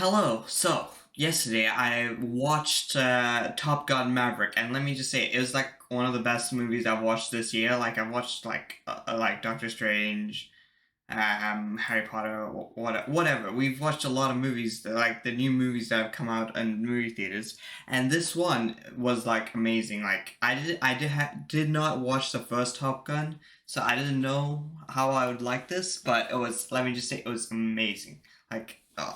Hello. So, yesterday I watched Top Gun Maverick, and let me just say, it was like one of the best movies I've watched this year. Like, I've watched like Doctor Strange, Harry Potter, whatever. We've watched a lot of movies, like the new movies that have come out in movie theaters, and this one was like amazing. Like, did not watch the first Top Gun, so I didn't know how I would like this, but it was. Let me just say, it was amazing.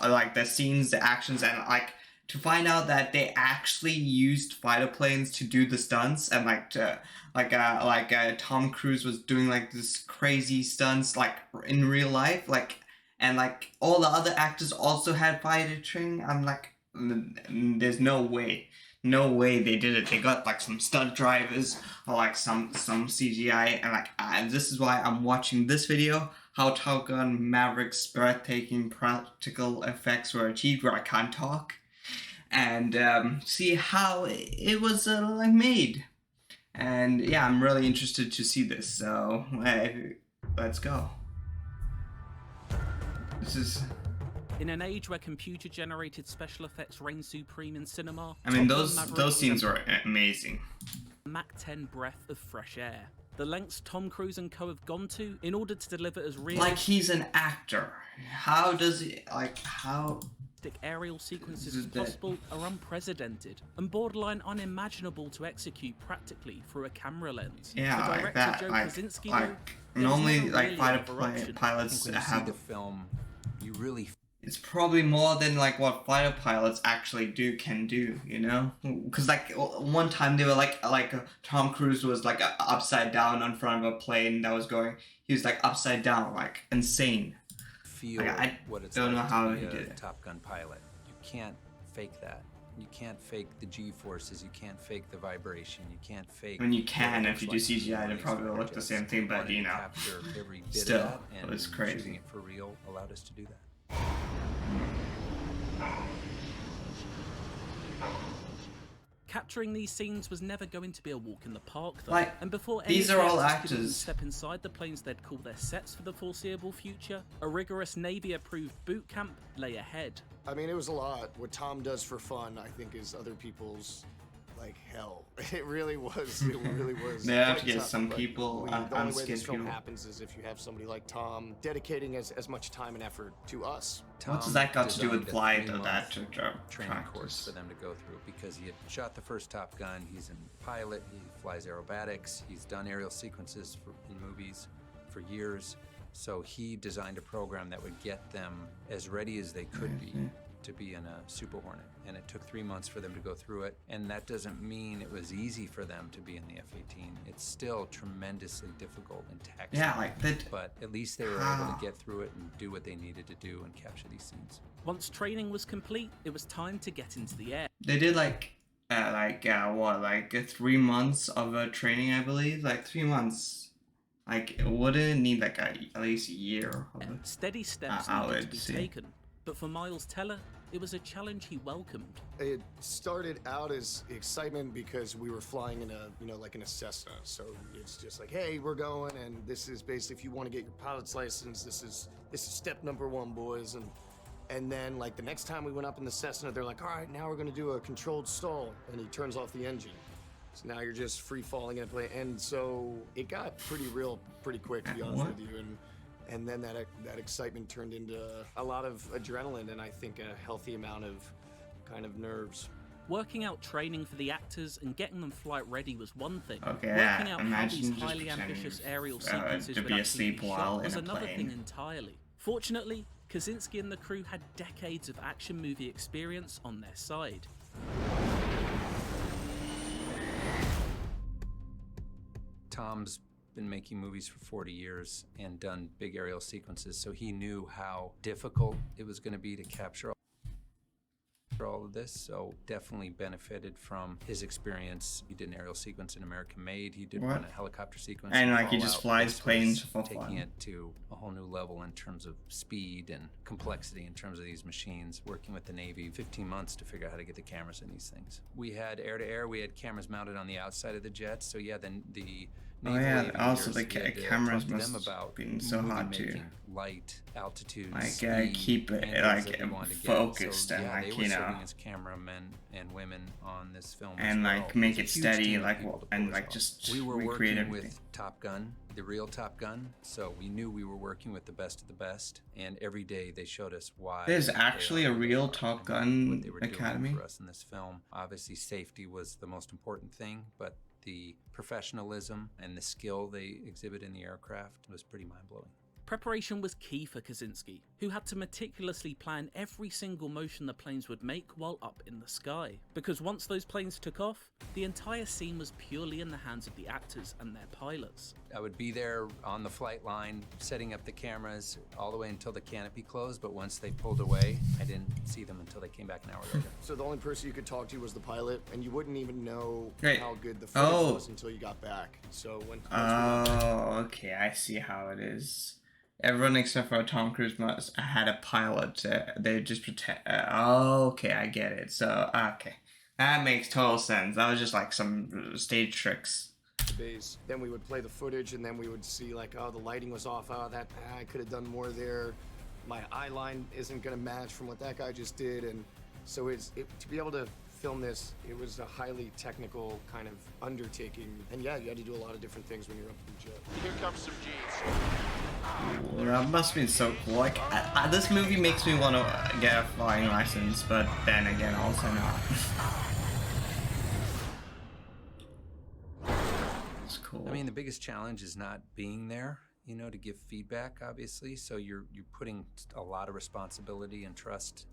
Like the scenes, the actions, and like to find out that they actually used fighter planes to do the stunts, and Tom Cruise was doing like this crazy stunts like in real life, and like all the other actors also had fighter training. I'm like, there's no way. No way they did it. They got like some stunt drivers or like some CGI, and this is why I'm watching this video, how Top Gun Maverick's breathtaking practical effects were achieved, where I can't talk, and see how it was like made. And yeah, I'm really interested to see this. So let's go. This is. In an age where computer-generated special effects reign supreme in cinema, I mean, those scenes were amazing. Mach 10 breath of fresh air. The lengths Tom Cruise and co have gone to in order to deliver as real. Like, he's an actor. How does he, like, how? Aerial sequences as possible are unprecedented and borderline unimaginable to execute practically through a camera lens. Yeah, like that. Normally, like fighter pilots have the film. You really. It's probably more than like what fighter pilots actually can do, you know? Because like one time they were like Tom Cruise was like upside down in front of a plane that was going. He was like upside down, like insane. Feel I what it's don't like know how to be he a did it. Top Gun pilot. You can't fake that. You can't fake the G-forces. You can't fake the vibration. You can't fake. I mean, you can if you do CGI. It probably will look the same thing, but you know, capture every bit still, of that, and it was crazy. Shooting it for real allowed us to do that. Capturing these scenes was never going to be a walk in the park, though. Like, and before these any are all actors could even actors. step inside the planes they'd call their sets for the foreseeable future, a rigorous Navy-approved boot camp lay ahead. I mean, it was a lot. What Tom does for fun, I think, is other people's like hell. It really was. It really was. They have quite to get tough, some but people, the only way unskilled this film people. happens is if you have somebody like Tom dedicating as much time and effort to us. What does that got to do with designed a flight or 3-month that training course practice? for them to go through, because he had shot the first Top Gun. He's a pilot. He flies aerobatics. He's done aerial sequences in movies for years. So he designed a program that would get them as ready as they could be to be in a Super Hornet. And it took 3 months for them to go through it. And that doesn't mean it was easy for them to be in the F-18. It's still tremendously difficult and taxing. Yeah, like that. But at least they were able to get through it and do what they needed to do and capture these scenes. Once training was complete, it was time to get into the air. They did like 3 months of training, I believe. Like 3 months. Like, wouldn't it need like at least a year? And steady steps needed to be taken. But for Miles Teller, it was a challenge he welcomed. It started out as excitement because we were flying in a Cessna. So it's just like, hey, we're going, and this is basically, if you want to get your pilot's license, this is step number 1, boys. And then like the next time we went up in the Cessna, they're like, all right, now we're gonna do a controlled stall, and he turns off the engine. So now you're just free falling in a plane, and so it got pretty real pretty quick, to be honest with you. And then that excitement turned into a lot of adrenaline, and I think a healthy amount of kind of nerves. Working out training for the actors and getting them flight ready was one thing. Okay, Working out how imagine these just highly pretending, ambitious aerial sequences to would be actually asleep be while shot in was a another plane. thing entirely. Fortunately, Kaczynski and the crew had decades of action movie experience on their side. Tom's been making movies for 40 years and done big aerial sequences, so he knew how difficult it was going to be to capture all of this, so definitely benefited from his experience. He did an aerial sequence in American Made. He did run a helicopter sequence. And in like he just Fallout. flies This planes was for taking fun. it to a whole new level in terms of speed and complexity in terms of these machines. Working with the Navy, 15 months to figure out how to get the cameras in these things. We had air-to-air. We had cameras mounted on the outside of the jets. So yeah, then the Oh yeah, naval also aviators. the We had to cameras talk to them must about been so movie hard to making, light, altitude, like speed, keep it angles like that we wanted to get. focused So and yeah, they like were you know, serving as cameramen and women on this film as and well. like make was a it huge steady team of like people to pull and this like off. just We were recreate working everything. with Top Gun, the real Top Gun, so we knew we were working with the best of the best, and every day they showed us why There's they actually are a who they real are Top and what Gun they were Academy. doing for us in this film. Obviously, safety was the most important thing, but the professionalism and the skill they exhibit in the aircraft was pretty mind-blowing. Preparation was key for Kaczynski, who had to meticulously plan every single motion the planes would make while up in the sky. Because once those planes took off, the entire scene was purely in the hands of the actors and their pilots. I would be there on the flight line, setting up the cameras all the way until the canopy closed, but once they pulled away, I didn't see them until they came back an hour later. So the only person you could talk to was the pilot, and you wouldn't even know Right. how good the footage Oh. was until you got back. So once we got back, Oh, okay, I see how it is. Everyone except for Tom Cruise must had a pilot. They just pretend. Oh, okay, I get it. So okay, that makes total sense. That was just like some stage tricks. the base, then we would play the footage, and then we would see like, oh, the lighting was off. Oh, that I could have done more there. My eye line isn't gonna match from what that guy just did, and so to be able to film this, it was a highly technical kind of undertaking. And yeah, you had to do a lot of different things when you're up in the jet. Here comes some G's. Well, that must be so cool. Like this movie makes me want to get a flying license, but then again, also not. It's cool. I mean, the biggest challenge is not being there, you know, to give feedback, obviously. So you're putting a lot of responsibility and trust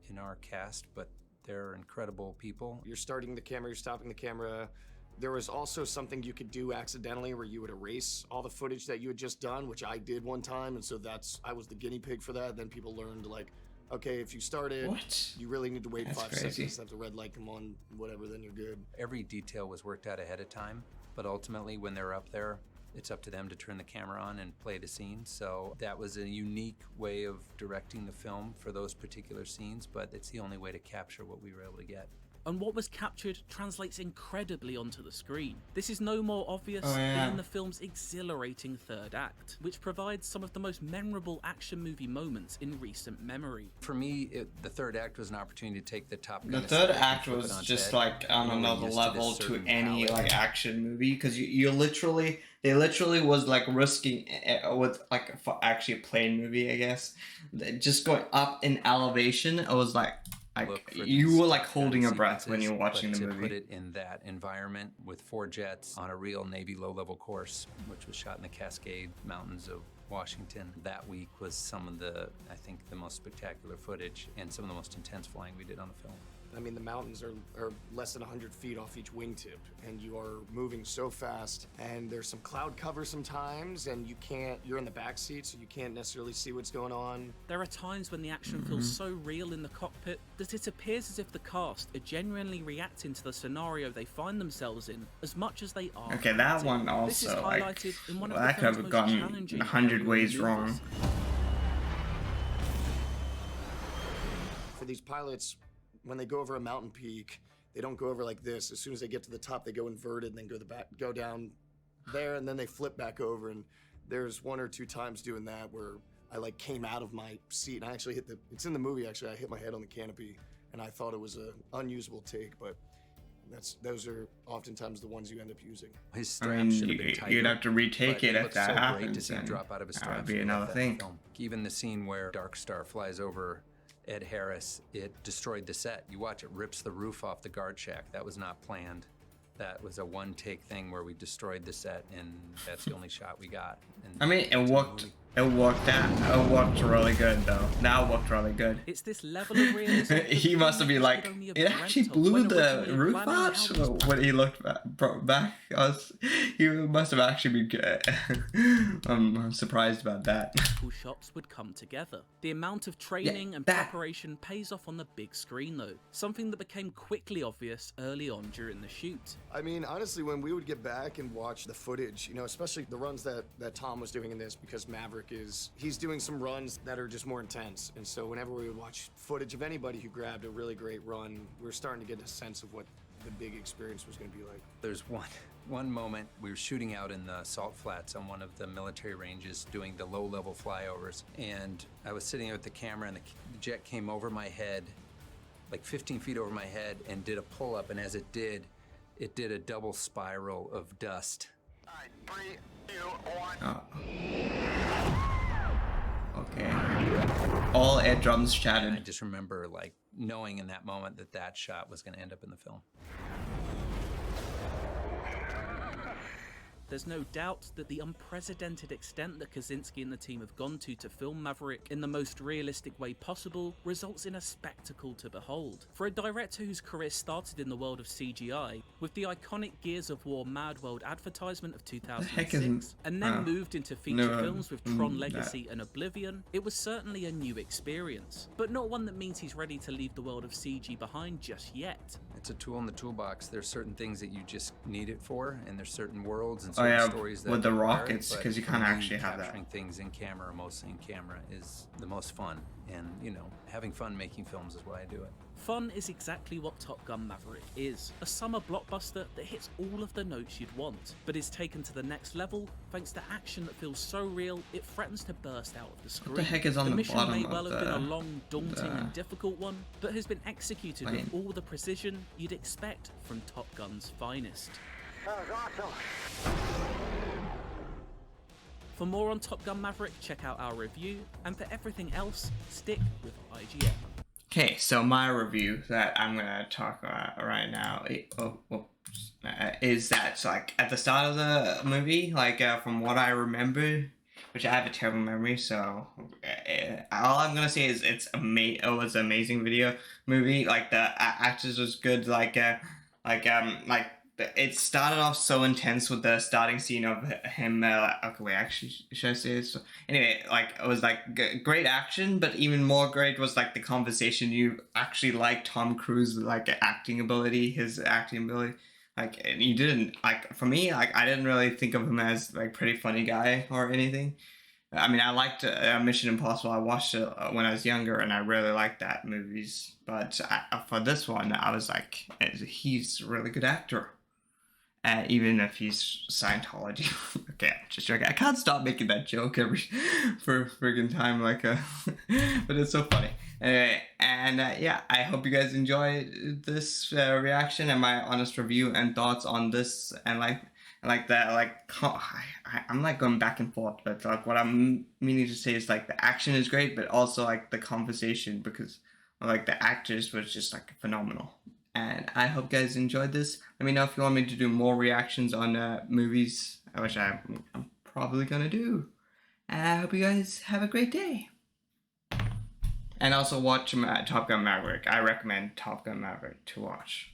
in our cast, but they're incredible people. You're starting the camera, you're stopping the camera. There was also something you could do accidentally where you would erase all the footage that you had just done, which I did one time, and so I was the guinea pig for that. Then people learned, like, okay, if you started, What? you really need to wait That's 5 crazy. seconds, let the red light come on, whatever, then you're good. Every detail was worked out ahead of time, but ultimately when they're up there, it's up to them to turn the camera on and play the scene. So that was a unique way of directing the film for those particular scenes, but it's the only way to capture what we were able to get. And what was captured translates incredibly onto the screen. This is no more obvious Oh, yeah. than in the film's exhilarating third act, which provides some of the most memorable action movie moments in recent memory. For me, the third act was an opportunity to take the Top Gun The third aesthetic and act flip it was on just its like head. on You know, we're another used level this to certain any palette. like action movie because you literally they literally was like risking with like actually a plane movie, I guess, just going up in elevation. It was like Look for you these were like Top Gun holding your breath when you were sequences, watching but the to put movie. it in that environment with 4 jets on a real Navy low-level course, which was shot in the Cascade Mountains of Washington. That week was some of the, I think, the most spectacular footage and some of the most intense flying we did on the film. I mean, the mountains are less than 100 feet off each wingtip, and you are moving so fast, and there's some cloud cover sometimes, and you're in the back seat, so you can't necessarily see what's going on. There are times when the action feels so real in the cockpit that it appears as if the cast are genuinely reacting to the scenario they find themselves in as much as they are. Okay, that acting. one This is also like highlighted in one of that the could film's have most gone challenging 100 aerial ways maneuvers. wrong. For these pilots, when they go over a mountain peak, they don't go over like this. As soon as they get to the top, they go inverted and then go down there, and then they flip back over. And there's 1 or 2 times doing that where I like came out of my seat and I actually it's in the movie actually, I hit my head on the canopy and I thought it was an unusable take, but those are oftentimes the ones you end up using. His I strap mean, should have been tighter. you'd have to retake but it if looked that so great to happens, see him and drop out of his that strap. would be another thing. Even the scene where Dark Star flies over Ed Harris, it destroyed the set. You watch it rips the roof off the guard shack. That was not planned. That was a one-take thing where we destroyed the set, and that's the only shot we got. And I mean, it's it in the worked. movie. It worked out. It worked really good though. That worked really good. It's this level of realism. that He must have been filmmakers like, could only have it actually dreamt of blew when the originally roof planning out how these when he looked back. He must have actually been good. I'm surprised about that. practical shots would come together. The amount of training and that- preparation pays off on the big screen though, something that became quickly obvious early on during the shoot. I mean, honestly, when we would get back and watch the footage, you know, especially the runs that Tom was doing in this, because Maverick he's doing some runs that are just more intense. And so whenever we would watch footage of anybody who grabbed a really great run, we were starting to get a sense of what the big experience was going to be like. There's one moment we were shooting out in the salt flats on one of the military ranges doing the low-level flyovers, and I was sitting there with the camera, and the jet came over my head, like 15 feet over my head, and did a pull-up, and as it did a double spiral of dust. All right, 3, 2, 1. Oh. Okay. All eardrums And I shattered. just remember like knowing in that moment that that shot was going to end up in the film. There's no doubt that the unprecedented extent that Kaczynski and the team have gone to film Maverick in the most realistic way possible results in a spectacle to behold. For a director whose career started in the world of CGI, with the iconic Gears of War Mad World advertisement of heck is 2006, and then moved into feature no, films with Tron that. Legacy and Oblivion, it was certainly a new experience, but not one that means he's ready to leave the world of CG behind just yet. It's a tool in the toolbox. There's certain things that you just need it for, and there's certain worlds and Oh certain yeah, stories that with the require it, rockets, but because you for can't me, actually have that. capturing things in camera, or mostly in camera, is the most fun. And, you know, having fun making films is why I do it. Fun is exactly what Top Gun Maverick is. A summer blockbuster that hits all of the notes you'd want, but is taken to the next level thanks to action that feels so real it threatens to burst out of the screen. What the heck is on the mission bottom may well of have been a the- long, daunting and difficult one, but has been executed plane? with all the precision you'd expect from Top Gun's finest. That was awesome. For more on Top Gun Maverick, check out our review, and for everything else, stick with IGN. Okay, so my review that I'm gonna talk about right now is that like at the start of the movie, like from what I remember, which I have a terrible memory, so all I'm gonna say is it was an amazing movie. Like the actors was good. Like it started off so intense with the starting scene of him. Okay, wait, actually, should I say this? Anyway, like it was like great action, but even more great was like the conversation. You actually like Tom Cruise, like his acting ability. Like, and you didn't like for me. Like, I didn't really think of him as like pretty funny guy or anything. I mean, I liked Mission Impossible. I watched it when I was younger, and I really liked that movies. But for this one, I was like, he's a really good actor. Even if he's Scientology. Okay, I'm just joking. I can't stop making that joke every for friggin' time, like but it's so funny. Anyway, and yeah, I hope you guys enjoy this reaction and my honest review and thoughts on this, and I'm like going back and forth, but like what I'm meaning to say is like the action is great, but also like the conversation, because like the actors was just like phenomenal. And I hope you guys enjoyed this. Let me know if you want me to do more reactions on movies, which I'm probably gonna do. And I hope you guys have a great day. And also watch Top Gun Maverick. I recommend Top Gun Maverick to watch.